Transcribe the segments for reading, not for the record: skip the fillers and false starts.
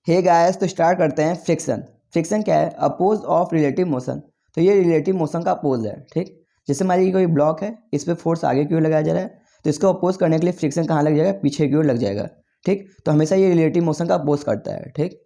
Hey guys, तो start करते हैं। फ्रिक्शन क्या है? Oppose of relative motion. तो ये रिलेटिव मोशन का अपोज है, ठीक। जैसे मान लीजिए कोई ब्लॉक है, इस पर फोर्स आगे की ओर लगाया जा रहा है, तो इसको अपोज करने के लिए फ्रिक्शन कहाँ लग जाएगा? पीछे की ओर लग जाएगा, ठीक। तो हमेशा ये रिलेटिव मोशन का अपोज करता है, ठीक।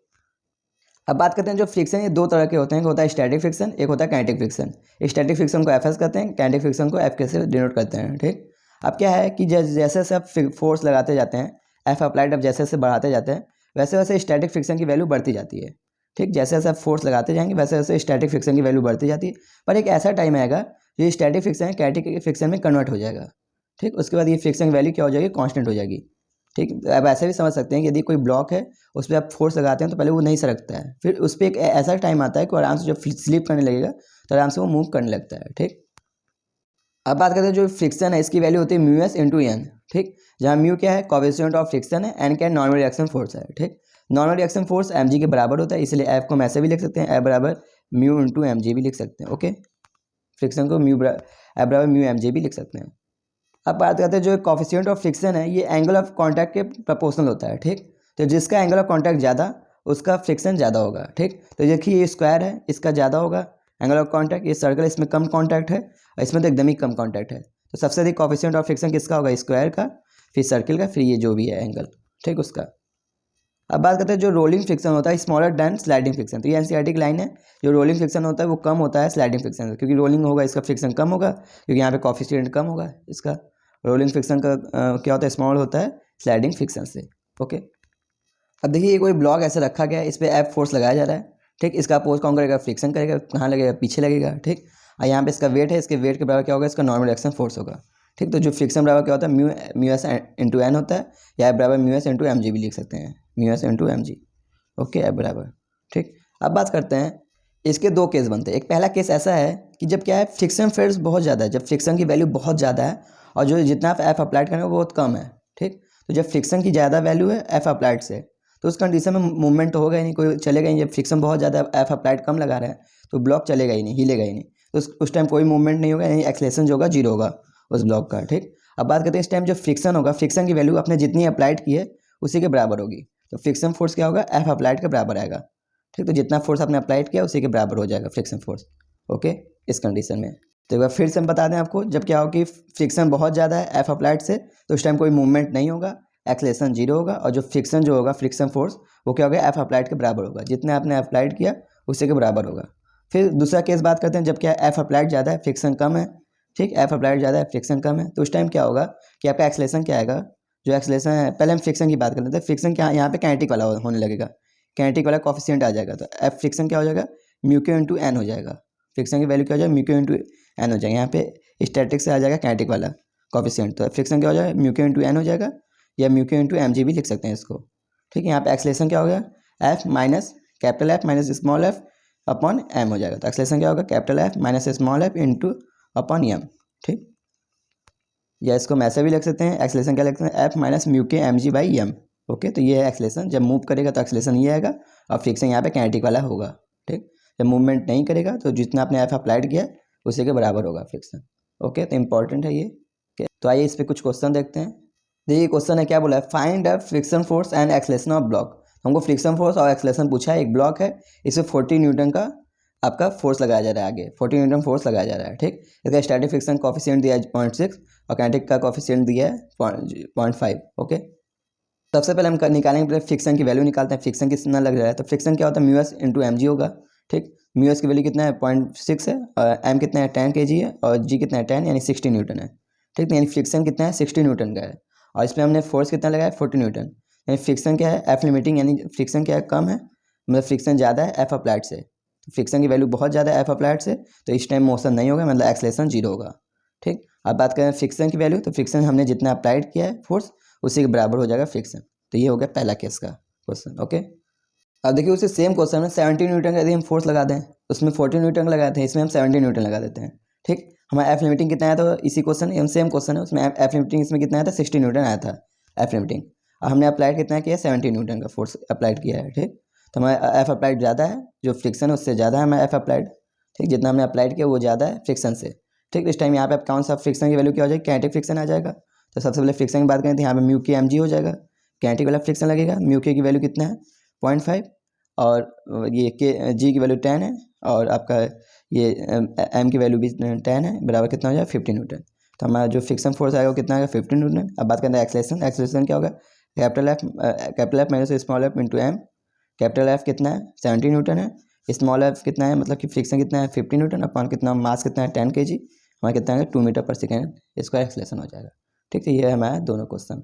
अब बात करते हैं जो फ्रिक्शन, ये दो तरह के होते हैं। एक होता है स्टैटिक फ्रिक्शन, एक होता है काइनेटिक फ्रिक्शन। स्टैटिक फ्रिक्शन को एफ एस कहते हैं, काइनेटिक फ्रिक्शन को एफ के से डिनोट करते हैं, ठीक। अब क्या है कि जैसे जैसे आप फोर्स लगाते जाते हैं, एफ अप्लाइड अब जैसे जैसे बढ़ाते जाते हैं, वैसे वैसे स्टैटिक फ्रिक्शन की वैल्यू बढ़ती जाती है, ठीक। जैसे जैसे आप फोर्स लगाते जाएंगे वैसे वैसे स्टैटिक फ्रिक्शन की वैल्यू बढ़ती जाती है। पर एक ऐसा टाइम आएगा ये स्टैटिक फ्रिक्शन काइनेटिक फ्रिक्शन में कन्वर्ट हो जाएगा, ठीक। उसके बाद ये फ्रिक्शन की वैल्यू क्या हो जाएगी? कांस्टेंट हो जाएगी, ठीक। अब ऐसे भी समझ सकते हैं कि यदि कोई ब्लॉक है उस पर आप फोर्स लगाते हैं तो पहले वो नहीं सरकता है, फिर उस पर एक ऐसा टाइम आता है कि आराम से जब स्लिप करने लगेगा तो आराम से वो मूव करने लगता है, ठीक। अब बात करते हैं जो फ्रिक्शन है, इसकी वैल्यू होती है म्यू एस इंटू एन, ठीक। जहाँ म्यू क्या है? कोएफिशिएंट ऑफ फ्रिक्शन है, एन क्या है? नॉर्मल रिएक्शन फोर्स है, ठीक। Normal reaction force M G के बराबर होता है, इसलिए एफ को हम ऐसे भी लिख सकते हैं, एफ बराबर म्यू इंटू एम जी भी लिख सकते हैं, ओके। फ्रिक्शन को एफ बराबर म्यू एम जी भी लिख सकते हैं। अब बात करते हैं जो कोएफिशिएंट ऑफ फ्रिक्शन है, ये एंगल ऑफ कांटेक्ट के प्रोपोर्शनल होता है, ठीक। तो जिसका एंगल ऑफ कांटेक्ट ज़्यादा उसका फ्रिक्शन ज़्यादा होगा, ठीक। तो देखिए ये स्क्वायर है, इसका ज़्यादा होगा एंगल ऑफ कांटेक्ट, ये सर्कल इसमें कम कांटेक्ट है और इसमें तो एकदम ही कम कांटेक्ट है। तो सबसे अधिक कोएफिशिएंट ऑफ फ्रिक्शन किसका होगा? स्क्वायर का, फिर सर्किल का, फिर ये जो भी है एंगल, ठीक, उसका। अब बात करते हैं जो रोलिंग फ्रिक्शन होता है, स्मॉलर देन स्लाइडिंग फ्रिक्शन। तो ये एनसीईआरटी की लाइन है, जो रोलिंग फ्रिक्शन होता है वो कम होता है स्लाइडिंग फ्रिक्शन से, क्योंकि रोलिंग होगा इसका फ्रिक्शन कम होगा, क्योंकि यहाँ पे कोएफिशिएंट कम होगा इसका। रोलिंग फ्रिक्शन का क्या होता है? स्मॉल होता है स्लाइडिंग फ्रिक्शन से, ओके। अब देखिए ये कोई ब्लॉक ऐसे रखा गया है, इस पर एफ फोर्स लगाया जा रहा है, ठीक। इसका अपोज कौन करेगा? फ्रिक्शन करेगा। कहाँ लगेगा? पीछे लगेगा, ठीक। और यहाँ पे इसका वेट है, इसके वेट के बराबर क्या होगा? इसका नॉर्मल रिएक्शन फोर्स होगा, ठीक। तो जो फ्रिक्शन बराबर क्या होता है? म्यू एस इंटू एन होता है, या बराबर mu S into M G भी लिख सकते हैं, mu S into M G, okay, F बराबर, ठीक। अब बात करते हैं, इसके दो केस बनते हैं। एक पहला केस ऐसा है कि जब क्या है? फ्रिक्शन फोर्स बहुत ज़्यादा है, जब फ्रिक्शन की वैल्यू बहुत ज़्यादा है और जो जितना आप एफ अप्लाइड करेंगे वो बहुत कम है, ठीक। तो जब फ्रिक्शन की ज़्यादा वैल्यू है एफ अप्लाइड से, तो उस कंडीशन में मूवमेंट तो होगा ही नहीं, कोई चलेगा ही नहीं। जब फ्रिक्शन बहुत ज़्यादा एफ अप्लाइड कम लगा रहे हैं तो ब्लॉक चलेगा ही नहीं, हिलेगा ही नहीं, तो उस टाइम कोई मूवमेंट नहीं होगा, यानी एक्सलेशन जो होगा जीरो होगा उस ब्लॉक का, ठीक। अब बात करते हैं इस टाइम जो फ्रिक्शन होगा, फ्रिक्शन की वैल्यू आपने जितनी अप्लाइड की है उसी के बराबर होगी। तो फ्रिक्शन फोर्स क्या होगा? एफ अप्लाइड के बराबर आएगा, ठीक। तो जितना फोर्स आपने अप्लाइड किया उसी के बराबर हो जाएगा फ्रिक्शन फोर्स, ओके, इस कंडीशन में। तो एक बार फिर से हम बता दें आपको, जब क्या होगा कि फ्रिक्शन बहुत ज़्यादा है एफ अप्लाइड से, तो उस टाइम कोई मूवमेंट नहीं होगा, एक्सलेशन जीरो होगा, और जो फ्रिक्शन जो होगा फ्रिक्शन फोर्स वो क्या होगा? एफ अप्लाइड के बराबर होगा, जितना आपने अप्लाइड किया उसी के बराबर होगा। फिर दूसरा केस बात करते हैं, जब क्या एफ अप्लाइड ज़्यादा है फ्रिक्शन कम है, ठीक। एफ अप्लाइड ज़्यादा है फ्रिक्शन कम है, तो उस टाइम क्या होगा कि आपका एक्सलेशन क्या आएगा? जो एक्सलेशन है, पहले हम फ्रिक्शन की बात कर लेते हैं। फ्रिक्शन क्या यहाँ पे काइनेटिक वाला होने लगेगा, काइनेटिक वाला कोएफिशिएंट आ जाएगा, तो एफ फ्रिक्शन क्या हो जाएगा? म्यू के इंटू एन हो जाएगा। फ्रिक्शन की वैल्यू क्या हो जाएगा? म्यू के इंटू एन हो जाएगा। यहाँ पे स्टैटिक से आ जाएगा काइनेटिक वाला कोएफिशिएंट, तो फ्रिक्शन क्या हो जाएगा? म्यू के इंटू एन हो जाएगा, या म्यू के इंटू एम जी भी लिख सकते हैं इसको, ठीक है। यहाँ पे एक्सलेशन क्या हो गया? F minus capital F minus small F upon M हो जाएगा। तो एक्सलेशन क्या होगा? Capital F minus small F into upon M, ठीक। या इसको हम ऐसे भी लिख सकते हैं, एक्सलेशन क्या लिखते हैं? F minus mu K M G by M, okay. तो ये है एक्सलेशन, जब मूव करेगा तो एक्सलेशन ये आएगा, और फ्रिक्शन यहाँ पे काइनेटिक वाला होगा, ठीक। जब मूवमेंट नहीं करेगा तो जितना आपने एफ अप्लाइड किया उसी के बराबर होगा फ्रिक्शन, ओके। तो इंपॉर्टेंट है ये, okay? तो आइए इस पर कुछ क्वेश्चन देखते हैं। देखिए क्वेश्चन है, क्या बोला है? Find the friction force and acceleration of block. हमको फ्रिक्शन फोर्स और एक्सलेशन पूछा है। एक ब्लॉक है, इसे 40 न्यूटन का आपका फोर्स लगाया जा रहा है, आगे 40 न्यूटन फोर्स लगाया जा रहा है, ठीक। इसका स्टैटिक फ्रिक्शन कोएफिशिएंट दिया है 0.6 और काइनेटिक का कोएफिशिएंट दिया है 0.5, ओके। सबसे पहले हम निकालेंगे, पहले फ्रिक्शन की वैल्यू निकालते हैं, फ्रिक्शन कितना लग रहा है। तो फ्रिक्शन क्या होता है? Mu S into M G होगा, ठीक। म्यू एस की वैल्यू कितना है? 0.6 है, और एम कितना है? 10 kg है, और जी कितना है? 10 यानी 60 न्यूटन है, ठीक। यानी फ्रिक्शन कितना है? 60 न्यूटन का है, और इसमें हमने फोर्स कितना लगाया? 40 न्यूटन। यानी फ्रिक्शन क्या है? एफ लिमिटिंग, यानी फ्रिक्शन क्या है? कम है, मतलब फ्रिक्शन ज़्यादा है एफ अप्लाइड से। तो फ्रिक्शन की वैल्यू बहुत ज़्यादा है एफ अप्लाइड से, तो इस टाइम मोशन नहीं होगा, मतलब एक्सलेशन जीरो होगा, ठीक। अब बात करें फ्रिक्शन की वैल्यू, तो फ्रिक्शन हमने जितना अप्लाइड किया है फोर्स उसी के बराबर हो जाएगा फ्रिक्शन। तो ये हो गया पहला केस का क्वेश्चन, ओके। अब देखिए उसे सेम क्वेश्चन में 70 न्यूटन का यदि हम फोर्स लगा दें, उसमें 40 न्यूटन लगाते हैं, इसमें हम 70 न्यूटन लगा देते हैं, ठीक। हमारा एफ लिमिटिंग कितना आया था? इसी क्वेश्चन हम सेम क्वेश्चन है, उसमें एफ लिमिटिंग इसमें कितना आया था? 60 न्यूटन आया था एफ लिमिटिंग, और हमने अप्लाइड कितना किया? 70 न्यूटन का फोर्स अप्लाइड किया है, ठीक। तो हमारा एफ अप्लाइड ज़्यादा है, जो फ्रिक्शन है उससे ज़्यादा है हमारा एफ अप्लाइड, ठीक। जितना हमने अप्लाइड किया वो ज़्यादा है फ्रिक्शन से, ठीक। इस टाइम यहाँ पे कौन सा फ्रिक्शन की वैल्यू क्या हो जाएगी? काइनेटिक फ्रिक्शन आ जाएगा। तो सबसे पहले फ्रिक्शन की बात करें तो यहाँ पे म्यू के एम जी हो जाएगा, काइनेटिक वाला फ्रिक्शन लगेगा, म्यू के की वैल्यू कितना है? 0.5 और ये के जी की वैल्यू 10 है और आपका ये एम की वैल्यू भी 10 है, बराबर कितना हो जाएगा 50 न्यूटन। तो हमारा जो फ्रिक्शन फोर्स आएगा वो कितना आएगा 50 न्यूटन। अब बात करते हैं एक्सेलरेशन। एक्सेलरेशन क्या होगा, capital F minus small F into M. Capital F कितना है 70 न्यूटन है, स्मॉल एफ कितना है मतलब कि फ्रिक्शन कितना है 50 न्यूटन, अपॉन कितना मास कितना है 10 kg, हमारा कितना है 2 मीटर पर सेकेंड स्क्वायर एक्सेलरेशन हो जाएगा। ठीक है, ये है हमारा दोनों क्वेश्चन।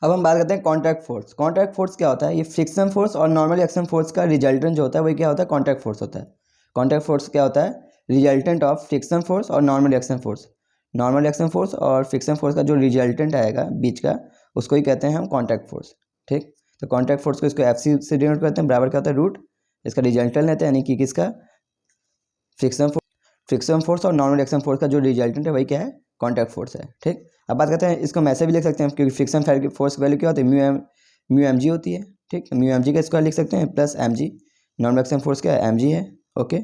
अब हम बात करते हैं कॉन्टैक्ट फोर्स। कॉन्टैक्ट फोर्स क्या होता है, ये फ्रिक्शन फोर्स और नॉर्मल एक्शन फोर्स का रिजल्टेंट जो होता है वही क्या होता है, कॉन्टैक्ट फोर्स होता है। कॉन्टैक्ट फोर्स क्या होता है, रिजल्टेंट ऑफ फ्रिक्शन फोर्स और normal action force. Normal action force और फ्रिक्शन फोर्स का जो रिजल्टेंट आएगा बीच का, उसको ही कहते हैं हम कॉन्टैक्ट फोर्स। ठीक, तो कॉन्टैक्ट फोर्स को इसको एफ सी से डिनोट करते हैं, बराबर क्या होता है रूट इसका रिजल्टेंट लेते हैं, यानी कि किसका, फ्रिक्शन फोर्स और नॉर्मल एक्शन फोर्स का जो रिजल्टेंट है वही क्या है, कॉन्टैक्ट फोर्स है। ठीक, अब बात करते हैं इसको हम ऐसे भी लिख सकते हैं क्योंकि फ्रिक्शन फोर्स की वैल्यू क्या होती है, म्यू एम जी होती है। ठीक, म्यू एम जी का स्क्वायर लिख सकते हैं plus M G. Normal action force क्या है, एम जी है। ओके,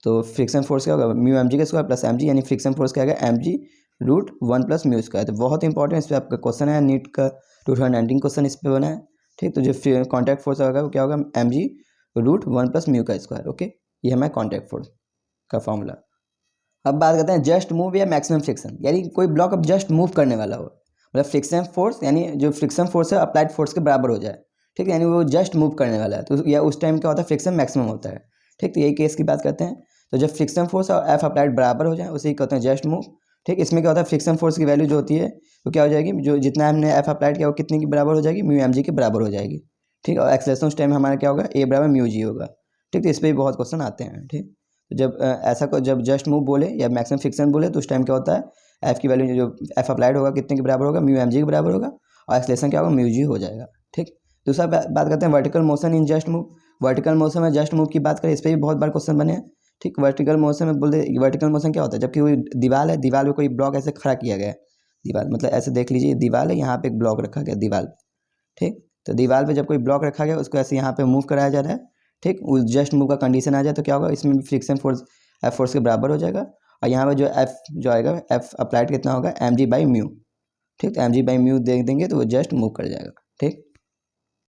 तो फ्रिक्शन फोर्स क्या होगा, म्यू एम जी का स्क्वायर प्लस एम जी, यानी फ्रिक्शन फोर्स क्या है M G root 1 plus mu square. तो बहुत इंपॉर्टेंट इस पर आपका क्वेश्चन है, नीट का 2019 क्वेश्चन इस पर बना है। ठीक, तो जो कॉन्टैक्ट फोर्स होगा वो क्या होगा, M G root 1 plus mu का स्क्वायर। ओके, ये हमारा कॉन्टैक्ट फोर्स का फॉर्मूला। अब बात करते हैं जस्ट मूव या मैक्सिमम फ्रिक्शन, यानी कोई ब्लॉक अब जस्ट मूव करने वाला हो, मतलब फ्रिक्शन फोर्स यानी जो फ्रिक्शन फोर्स है अप्लाइड फोर्स के बराबर हो जाए। ठीक है, यानी वो जस्ट मूव करने वाला है, तो या उस टाइम क्या होता है, फ्रिक्शन मैक्सिमम होता है। ठीक, तो यही केस की बात करते हैं। तो जब फ्रिक्शन फोर्स और एफ अप्लाइड बराबर हो जाए उसे कहते हैं जस्ट मूव। ठीक, इसमें क्या होता है, फ्रिक्शन फोर्स की वैल्यू जो होती है वो क्या हो जाएगी, जो जितना हमने एफ अप्लाइड किया वो कितने की बराबर हो जाएगी, म्यू एम जी के बराबर हो जाएगी। ठीक, और एक्सेलरेशन उस टाइम हमारा क्या होगा, ए बराबर म्यू जी होगा। ठीक, तो इस पर भी बहुत क्वेश्चन आते हैं। ठीक, तो जब ऐसा को जब जस्ट मूव बोले या मैक्सिमम फ्रिक्शन बोले तो उस टाइम क्या होता है, एफ की वैल्यू जो एफ अप्लाइड होगा कितने के बराबर होगा, म्यू एम जी के बराबर होगा, और एक्सेलरेशन क्या होगा, म्यू जी हो जाएगा। ठीक, दूसरा बात करते हैं vertical motion in just move. Vertical motion में जस्ट मूव की बात करें, इस पर भी बहुत बार क्वेश्चन बने हैं। ठीक, वर्टिकल मोशन में बोलते, वर्टिकल मोशन क्या होता है, जबकि कोई दीवार है, दीवार में कोई ब्लॉक ऐसे खड़ा किया गया है, दीवार मतलब ऐसे देख लीजिए, दीवार है, यहाँ पे एक ब्लॉक रखा गया दीवार। ठीक, तो दीवार पे जब कोई ब्लॉक रखा गया उसको ऐसे यहाँ पे मूव कराया जा रहा है। ठीक, उस जस्ट मूव का कंडीशन आ जाए तो क्या होगा, इसमें भी फ्रिक्शन फोर्स एफ फोर्स के बराबर हो जाएगा, और यहाँ पे जो एफ जो आएगा एफ अप्लाइड कितना होगा, एम जी बाई म्यू। ठीक, तो एम जी बाई म्यू दे देंगे तो वो जस्ट मूव कर जाएगा। ठीक,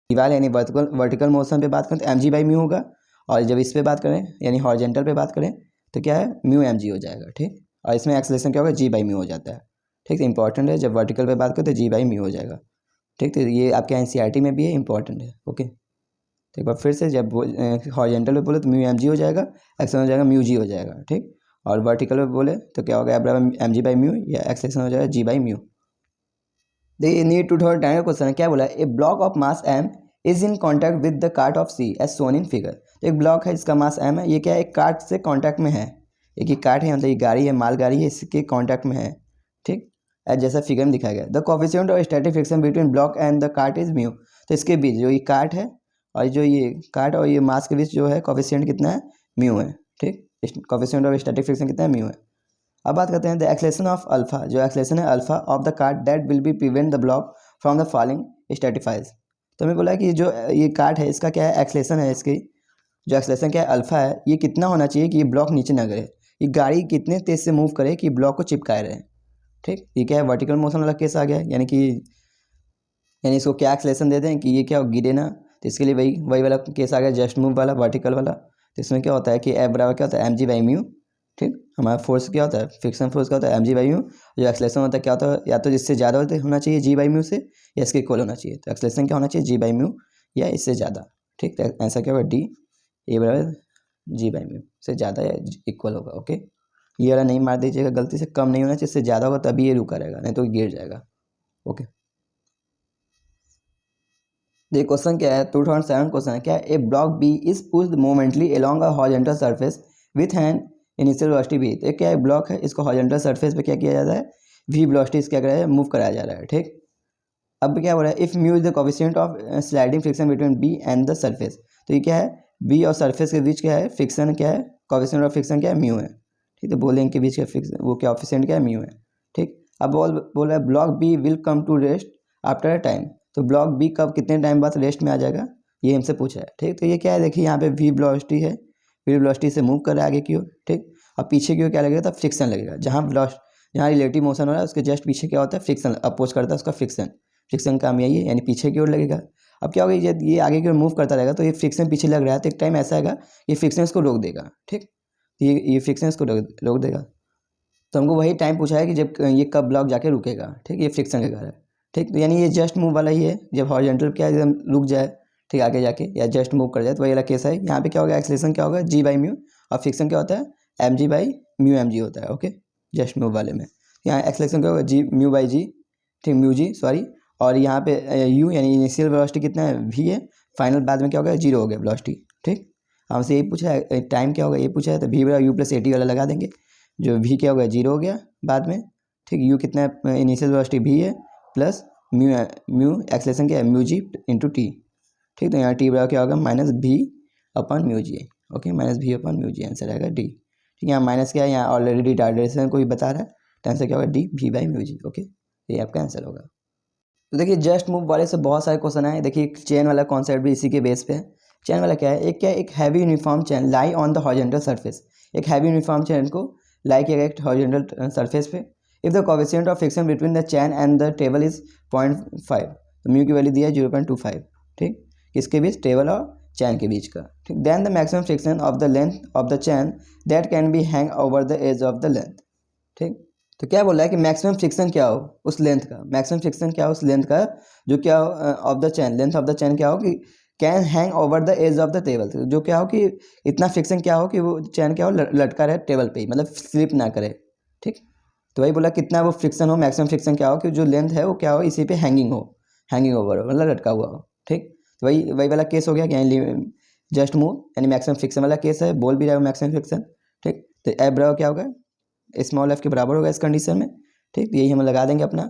दीवार यानी वर्टिकल मोशन पे बात करें तो एम जी बाई म्यू होगा, और जब इस पे बात करें यानी हॉरिजेंटल पे बात करें तो क्या है, म्यू एम जी हो जाएगा। ठीक, और इसमें एक्सेलरेशन क्या होगा, जी बाई म्यू हो जाता है। ठीक, तो इंपॉर्टेंट है, जब वर्टिकल पे बात करें तो जी बाई म्यू हो जाएगा। ठीक, तो ये आपके एनसीईआरटी में भी है, इंपॉर्टेंट है। ओके, तो एक बार फिर से, जब हॉरिजेंटल पे बोले तो म्यू एम जी हो जाएगा, एक्सेलरेशन हो जाएगा म्यू जी हो जाएगा। ठीक, और वर्टिकल पे बोले तो क्या होगा, बराबर एम जी बाई म्यू, या एक्सेलरेशन हो जाएगा जी बाई म्यू। देखिए नीट 2010 का क्वेश्चन है, क्या बोला, a block of mass M is in contact with the cart of C as shown in figure. तो एक ब्लॉक है जिसका मास एम है, ये क्या है, एक कार्ट से कॉन्टैक्ट में है, एक ही कार्ट है मतलब ये गाड़ी है, माल गाड़ी है, इसके कॉन्टैक्ट में है। ठीक, एज जैसा फिगर में दिखाया गया, the coefficient of static friction between block and the cart is mu. तो इसके बीच जो ये कार्ट है और जो ये कार्ट और ये मास के बीच जो है कोफिशिएंट कितना है, म्यू है। ठीक, कोफिशिएंट ऑफ स्टैटिक फ्रिक्शन कितना है, म्यू है। अब बात करते हैं द एक्सेलरेशन ऑफ अल्फा, जो एक्सेलरेशन है alpha of the cart that will be prevent the block from the falling स्टैटिफाइज। तो हमें बोला कि जो ये कार्ट है इसका क्या है, एक्सेलरेशन है, इसकी जो एक्सेलरेशन क्या है अल्फा है, ये कितना होना चाहिए कि ये ब्लॉक नीचे ना गिरे, ये गाड़ी कितने तेज से मूव करे कि ब्लॉक को चिपकाए रहे। ठीक, ये क्या है, वर्टिकल मोशन वाला केस आ गया है, यानी इसको क्या एक्सेलरेशन दे दें कि ये क्या गिरे ना, तो इसके लिए वही वाला केस आ गया, जस्ट मूव वाला वर्टिकल वाला। तो इसमें क्या होता है कि एफ बराबर क्या होता है, एम जी बाई म्यू। ठीक, हमारा फोर्स क्या होता है, फ्रिक्शन फोर्स क्या होता है, एम जी बाई म्यू। जो एक्सेलरेशन होता है क्या होता है, या तो जिससे ज़्यादा होना चाहिए जी बाई म्यू से, या इसके इक्वल होना चाहिए। तो एक्सेलरेशन क्या होना चाहिए, जी बाई म्यू या इससे ज़्यादा। ठीक, तो आंसर क्या होगा, डी, ए बराबर जी बाई म्यू से ज़्यादा या इक्वल होगा। ओके, ये वाला नहीं मार दीजिएगा गलती से, कम नहीं होना चाहिए, इससे ज़्यादा होगा तभी ये रुका रहेगा, नहीं तो गिर जाएगा। ओके, ये क्वेश्चन क्या है, 2007 क्वेश्चन है, क्या a block B is pushed momentarily along a horizontal surface with an initial velocity V. तो क्या है, ब्लॉक है, इसको हॉरिजॉन्टल सरफेस पे क्या किया जाता है, वी वेलोसिटी क्या कराया है, मूव कराया जा रहा है। ठीक, अब क्या हो रहा है, if mu is the coefficient of sliding friction between B and the surface. तो ये क्या है, बी और सरफेस के बीच क्या है, फ्रिक्शन क्या है, कोफिशिएंट ऑफ फ्रिक्शन क्या है, म्यू है। ठीक, तो बोलेंगे के बीच का फ्रिक्शन वो क्या कोफिशिएंट क्या है, म्यू है। ठीक, अब बोल रहा है block B will come to rest after a time. तो ब्लॉक बी कब कितने टाइम बाद रेस्ट में आ जाएगा, ये हमसे पूछा है। ठीक, तो ये क्या है, देखिए यहाँ पे वी वेलोसिटी है, वी वेलोसिटी से मूव कर रहा है आगे की ओर। ठीक, और पीछे की ओर क्या लगेगा, तब फ्रिक्शन लगेगा, जहाँ रिलेटिव मोशन हो रहा है उसके जस्ट पीछे क्या होता है, फ्रिक्शन अपोज करता है उसका फ्रिक्शन। फ्रिक्शन काम यही है, यानी पीछे की ओर लगेगा। अब क्या होगा, ये आगे की ओर मूव करता रहेगा तो ये फ्रिक्शन पीछे लग रहा है, तो एक टाइम ऐसा आएगा ये फ्रिक्शन इसको रोक देगा। ठीक, ये फ्रिक्शन इसको रोक देगा। तो हमको वही टाइम पूछा है कि जब ये कब ब्लॉक जाके रुकेगा। ठीक, ये फ्रिक्शन के कारण। ठीक, तो यानी ये जस्ट मूव वाला ही है, जब हॉरिजॉन्टल क्या एकदम रुक जाए, ठीक, आगे जाके या जस्ट मूव कर जाए, तो वही वाला केस है। यहाँ पे क्या होगा, एक्सेलरेशन क्या होगा, g/μ, और फ्रिक्शन क्या होता है, mg/μ होता है। ओके, जस्ट मूव वाले में यहाँ एक्सेलरेशन क्या होगा, g/μ/g, ठीक, μg सॉरी, और यहाँ पे u यानी इनिशियल वेलोसिटी कितना है, v है, फाइनल बाद में क्या होगा, 0 हो गया वेलोसिटी। ठीक, हमसे यही पूछा है टाइम क्या होगा, ये पूछा है, तो v बराबर u + at वाला लगा देंगे, जो v क्या होगा, 0 हो गया बाद में। ठीक, u कितना है, इनिशियल वेलोसिटी v है, प्लस म्यू एक्सेलरेशन क्या है, μg × t। ठीक, तो यहाँ t बराबर क्या होगा, -v/μg। ओके, -v/μg आंसर आएगा डी। ठीक, यहाँ माइनस क्या है, यहाँ ऑलरेडी डायरेक्शन को ही बता रहा है, तो आंसर क्या होगा, डी, v/μg। ओके, ये आपका आंसर होगा। तो देखिए जस्ट मूव वाले से बहुत सारे क्वेश्चन आए। देखिए चेन वाला कॉन्सेप्ट भी इसी के बेस पे है। चेन वाला क्या है, एक heavy uniform chain lie on the horizontal surface. एक हैवी यूनिफॉर्म चेन को लाई किया गया एक हॉरिजॉन्टल सरफेस पे। If the coefficient of friction between the chain and the table is 0.5, तो म्यू की वैल्यू दिया है 0.25। ठीक, किसके बीच, टेबल और चैन के बीच का। ठीक, then the maximum friction of the length of the chain that can be hang over the edge of the length. ठीक, तो क्या बोल रहा है कि मैक्सिमम फ्रिक्शन क्या हो उस लेंथ का, मैक्सिमम फ्रिक्शन क्या हो उस लेंथ का, जो क्या हो of the chain, length of the chain क्या हो कि can hang over the edge of the table, जो क्या हो कि इतना फ्रिक्शन क्या हो कि वो चैन क्या हो लटका रहे टेबल पे ही, मतलब स्लिप ना करे। ठीक, तो वही बोला कितना वो फ्रिक्शन हो, मैक्सिमम फ्रिक्शन क्या हो कि जो लेंथ है वो क्या हो इसी पे हैंगिंग हो, हैंगिंग ओवर हो, मतलब लटका हुआ हो। ठीक, तो वही वाला केस हो गया कि जस्ट मूव यानी मैक्सिमम फ्रिक्शन वाला केस है, बोल भी रहा है मैक्सिमम फ्रिक्शन। ठीक, तो एफ बराबर क्या होगा, स्मॉल एफ के बराबर होगा इस कंडीशन में। ठीक, तो यही हम लगा देंगे अपना।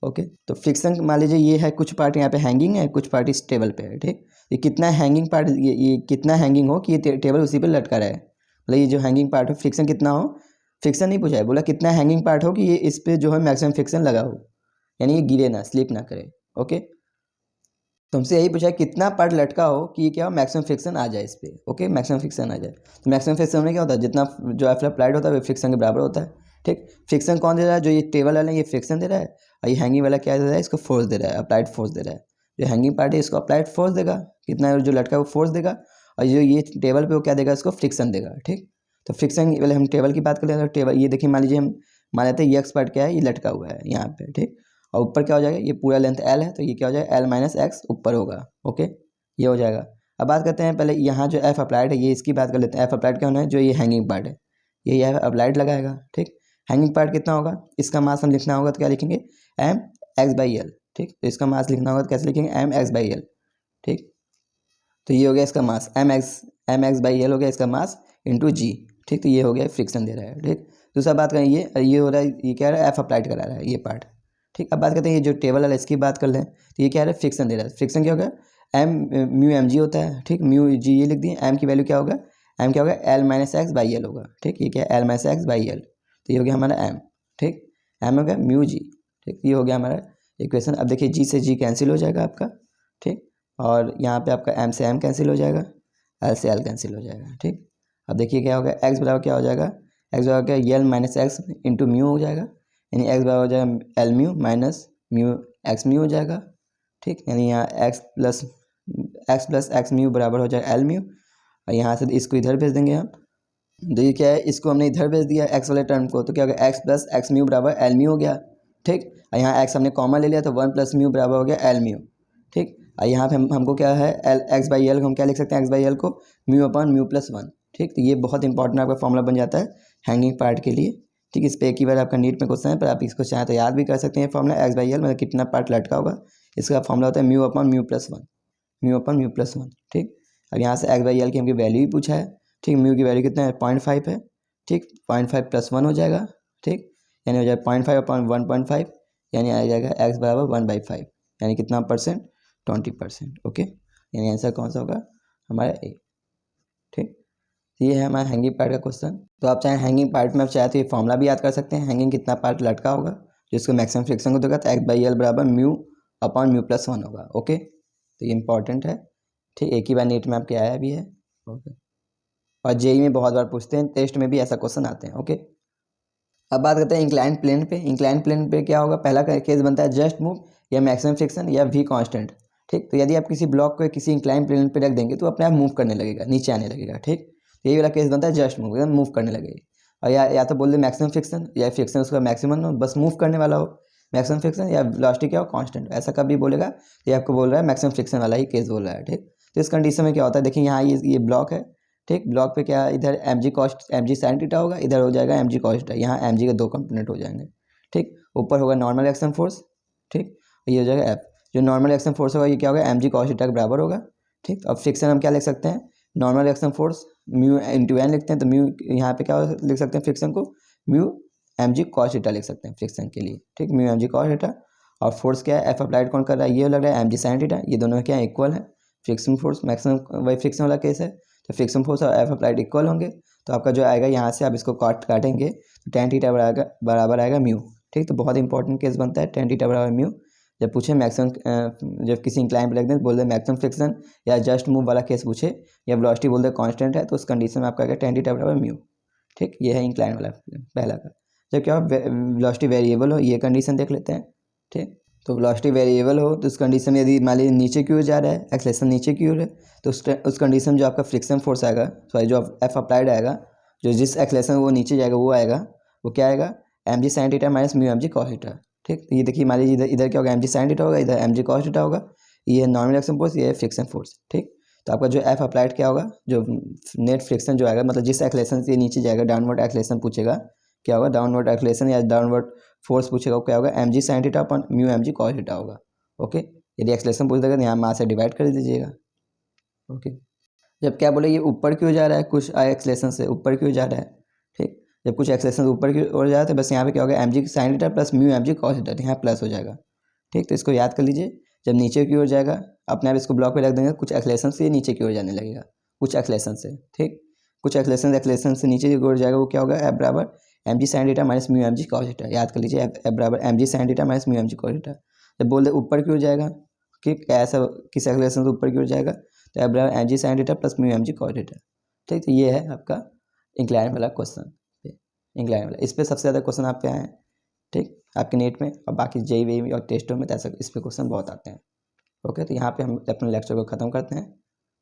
ओके, तो फ्रिक्शन मान लीजिए ये है, कुछ पार्ट यहाँ पे हैंगिंग है, कुछ पार्ट इस टेबल पे है। ठीक, ये कितना हैंगिंग पार्ट, ये कितना हैंगिंग हो कि ये टेबल उसी पे लटका रहे, मतलब ये जो हैंगिंग पार्ट है फ्रिक्शन कितना हो, फ्रिक्शन नहीं पूछा है, बोला कितना हैंगिंग पार्ट हो कि ये इस पर जो है मैक्सिमम फ्रिक्शन लगा हो, यानी ये गिरे ना, स्लिप ना करे। ओके, तो हमसे यही पूछा है कितना पार्ट लटका हो कि क्या हो मैक्सिमम फ्रिक्शन आ जाए इस पर। ओके, मैक्सिमम फ्रिक्शन आ जाए, तो मैक्सिमम फ्रिक्शन में क्या होता है, जितना जो एफ अप्लाइड होता है वो फ्रिक्शन के बराबर होता है। ठीक, फ्रिक्शन कौन दे रहा है, जो ये टेबल वाला है ये फ्रिक्शन दे रहा है, और ये हैंगिंग वाला क्या दे रहा है, इसको फोर्स दे रहा है, अप्लाइड फोर्स दे रहा है। जो हैंगिंग पार्ट है इसको अप्लाइड फोर्स देगा, कितना जो लटका है वो फोर्स देगा, और जो ये टेबल पे वो क्या देगा, इसको फ्रिक्शन देगा। ठीक, तो फ्रिक्शन पहले हम टेबल की बात कर लेते हैं। टेबल ये देखिए, मान लीजिए हम मान लेते हैं ये एक्स पार्ट क्या है, ये लटका हुआ है यहाँ पे। ठीक, और ऊपर क्या हो जाएगा, ये पूरा लेंथ एल है, तो ये क्या हो जाएगा, एल - एक्स ऊपर होगा। ओके, ये हो जाएगा। अब बात करते हैं पहले यहाँ जो एफ अप्लाइड है, ये इसकी बात कर लेते हैं। एफ अप्लाइड क्या होना है, जो ये हैंगिंग पार्ट है, ये एफ अप्लाइड लगाएगा। ठीक, हैंगिंग पार्ट कितना होगा, इसका मास हम लिखना होगा तो क्या लिखेंगे, mx/l। ठीक, तो इसका मास लिखना होगा तो कैसे लिखेंगे, mx/l। ठीक, तो ये हो गया इसका मास, mx/l हो गया इसका मास इंटू जी। ठीक, तो ये हो गया फ्रिक्शन दे रहा है। ठीक, दूसरा बात करें, ये हो रहा है, ये क्या है, एफ अप्लाइड करा रहा है ये पार्ट। ठीक, अब बात करते हैं ये जो टेबल वाला इसकी बात कर लें, तो ये क्या है, फ्रिक्शन दे रहा है। फ्रिक्शन क्या होगा, μmg होता है। ठीक, μg ये लिख दिए, m की वैल्यू क्या होगा, m क्या होगा, l - x/l होगा। ठीक, ये क्या है, l - x/l, तो ये हो गया हमारा m। ठीक, m हो गया μg। ठीक, ये हो गया हमारा इक्वेशन। अब देखिए g से g कैंसिल हो जाएगा आपका। ठीक, और यहाँ पे आपका m से m कैंसिल हो जाएगा, l से l कैंसिल हो जाएगा। ठीक, अब देखिए क्या होगा, x बराबर क्या हो जाएगा, x बराबर क्या, l - x इंटू म्यू हो जाएगा, यानी x बराबर हो जाएगा l mu minus mu x mu हो जाएगा। ठीक, यानी यहाँ x प्लस एक्स म्यू बराबर हो जाएगा l म्यू, और यहाँ से इसको इधर भेज देंगे हम। तो ये क्या है, इसको हमने इधर भेज दिया x वाले टर्म को, तो क्या होगा, x प्लस एक्स म्यू बराबर l म्यू हो गया। ठीक, और यहाँ x हमने कॉमन ले लिया तो 1 + म्यू बराबर हो गया l म्यू। ठीक, और यहाँ पे हमको क्या है, x/l को हम क्या लिख सकते हैं, x/l को μ/μ+1। ठीक, तो ये बहुत इंपॉर्टेंट आपका फॉर्मूला बन जाता है हैंगिंग पार्ट के लिए। ठीक, इस पर एक ही बार आपका नीट में क्वेश्चन है, पर आप इसको चाहें तो याद भी कर सकते हैं। फॉर्मूला x/l मतलब कितना पार्ट लटका होगा, इसका फॉर्मूला होता है μ/μ+1, μ/μ+1। ठीक, अब यहाँ से x/l की हमकी वैल्यू ही पूछा है। ठीक, म्यू की वैल्यू कितना है, 0.5 है। ठीक, 0.5 + 1 हो जाएगा। ठीक, यानी हो जाएगा 0.5/1.5, यानी आ जाएगा x बराबर 1/5, यानी कितना परसेंट, 20%। ओके, यानी आंसर कौन सा होगा हमारा ए। ठीक, ये है हमारा हैंगिंग पार्ट का क्वेश्चन। तो आप चाहे हैंगिंग पार्ट में आप चाहे तो ये फॉर्मूला भी याद कर सकते हैं, हैंगिंग कितना पार्ट लटका होगा जिसको मैक्सिमम फ्रिक्शन को देगा, तो x/l बराबर μ/μ+1 होगा। ओके, तो ये इंपॉर्टेंट है। ठीक, एक ही बार नीट में आपके आया भी है। ओके, और जेई में बहुत बार पूछते हैं, टेस्ट में भी ऐसा क्वेश्चन आते हैं। ओके, अब बात करते हैं इंक्लाइन प्लेन पे। इंक्लाइन प्लेन पे क्या होगा, पहला केस बनता है जस्ट मूव या मैक्सिमम फ्रिक्शन या v कांस्टेंट। ठीक। तो यदि आप किसी ब्लॉक को किसी इंक्लाइन प्लेन पे रख देंगे तो अपने आप मूव करने लगेगा, नीचे आने लगेगा। ठीक। तो यही वाला केस बनता है जस्ट मूव, एकदम मूव करने लगेगी। और या तो बोल दे मैक्सिमम फ्रिक्शन, या फ्रिक्शन उसका मैक्सिमम हो, बस मूव करने वाला हो मैक्सिमम फ्रिक्शन, या वेलोसिटी क्या हो कांस्टेंट, ऐसा कभी बोलेगा ये आपको बोल रहा है मैक्सिमम फ्रिक्शन वाला ही केस बोल रहा है। ठीक। तो इस कंडीशन में क्या होता है, देखिए यहाँ ये ब्लॉक है। ठीक। ब्लॉक पे क्या इधर एम जी साइन थीटा होगा, इधर हो जाएगा एम जी कॉस थीटा, यहाँ एम जी के दो कंपोनेंट हो जाएंगे। ठीक। ऊपर होगा नॉर्मल एक्शन फोर्स। ठीक। ये हो जाएगा एफ, जो नॉर्मल एक्शन फोर्स होगा ये क्या होगा एम जी कॉस थीटा के बराबर होगा। ठीक। अब फ्रिक्शन हम क्या लिख सकते हैं, normal action force mu into N लिखते हैं, तो म्यू यहाँ पे क्या लिख सकते हैं फ्रिक्शन को, mu M G cos theta लिख सकते हैं फ्रिक्शन के लिए। ठीक। Mu M G cos theta. और फोर्स क्या है, एफ अप्लाइड कौन कर रहा है, ये लग रहा है एम जी साइन थीटा, ये दोनों क्या इक्वल है। फ्रिक्शन फोर्स मैक्सिमम वही फ्रिक्शन वाला केस है, तो फ्रिक्शन फोर्स और एफ अप्लाइड इक्वल होंगे। तो आपका जो आएगा यहाँ से आप इसको काटेंगे तो टेन थीटा बराबर आएगा म्यू। ठीक। तो बहुत इंपॉर्टेंट केस बनता है टेन थीटा बराबर म्यू। जब पूछे मैक्सिमम, जब किसी इंक्लाइन पे रख दें बोल दे मैक्सिमम फ्रिक्शन, या जस्ट मूव वाला केस पूछे, या वेलोसिटी बोल दे कांस्टेंट है, तो उस कंडीशन में आपका टेन थीटा बराबर म्यू। ठीक। ये है इंक्लाइन वाला पहला का। जब क्या वेलोसिटी वेरिएबल हो, ये कंडीशन देख लेते हैं। ठीक। तो वेलोसिटी वेरिएबल हो तो उस कंडीशन में यदि मान लीजिए नीचे की ओर जा रहा है, एक्सेलेरेशन नीचे की ओर है, तो उस कंडीशन में जो आपका फ्रिक्शन फोर्स आएगा, सॉरी जो एफ अप्लाइड आएगा, जो जिस एक्सेलेरेशन वो नीचे जाएगा वो आएगा, वो क्या आएगा M G sine theta minus mu M G cos theta. ठीक। तो ये देखिए मान लीजिए इधर क्या होगा एम जी साइन थीटा होगा, इधर एम जी कॉस थीटा होगा, ये है नॉर्मल एक्शन फोर्स, ये है फ्रिक्शन फोर्स। ठीक। तो आपका जो एफ अप्लाइड क्या होगा, जो नेट फ्रिक्शन जो आएगा, मतलब जिस एक्सेलेरेशन से नीचे जाएगा, डाउनवर्ड एक्सेलेरेशन पूछेगा क्या होगा, डाउनवर्ड एक्सेलेरेशन या डाउनवर्ड फोर्स पूछेगा, क्या होगा M G sine theta upon mu M G cos theta होगा। ओके। यदि एक्सेलेरेशन पूछ देगा तो यहाँ मास से डिवाइड कर दीजिएगा। ओके। जब क्या बोले ये ऊपर क्यों जा रहा है, कुछ एक्सेलेरेशन से ऊपर क्यों जा रहा है। ठीक। जब कुछ एक्सेलेरेशन ऊपर की ओर जा रहा है तो बस यहाँ पे क्या होगा M G sine theta plus mu M G cos theta, यहाँ प्लस हो जाएगा। ठीक। तो इसको याद कर लीजिए, जब नीचे की ओर जाएगा अपने आप इसको ब्लॉक पे रख देंगे, कुछ एक्सेलेरेशन से नीचे की ओर जाने लगेगा, कुछ एक्सेलेरेशन से। ठीक। कुछ एक्सेलेरेशन से नीचे की ओर जाएगा, वो क्या होगा एफ बराबर M G sine theta minus mu M G cos theta. याद कर लीजिए एफ बराबर M G sine theta minus mu M G cos theta. जब बोल दे ऊपर की ओर जाएगा कि ऐसा किस एक्सेलेरेशन से ऊपर की ओर जाएगा, तो एफ बराबर M G sine theta plus mu M G cos theta. ठीक। तो ये है आपका इंक्लाइन वाला क्वेश्चन, इंक्लाइन वाला। इस पर सबसे ज़्यादा क्वेश्चन आपके आए हैं। ठीक। आपके नेट में और बाकी जेई वेई और टेस्टों में ऐसा इस पर क्वेश्चन बहुत आते हैं। ओके। तो यहाँ पे हम अपने लेक्चर को ख़त्म करते हैं।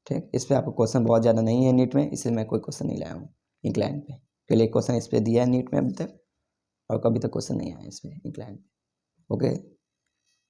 ठीक। इस पर आपको क्वेश्चन बहुत ज़्यादा नहीं है नीट में, इसलिए मैं कोई क्वेश्चन नहीं लाया हूँ इंक्लाइन पे। पहले क्वेश्चन इस पर दिया है नीट में अभी तक, और कभी तक क्वेश्चन नहीं आया इस पर इंक्लाइन पे। ओके।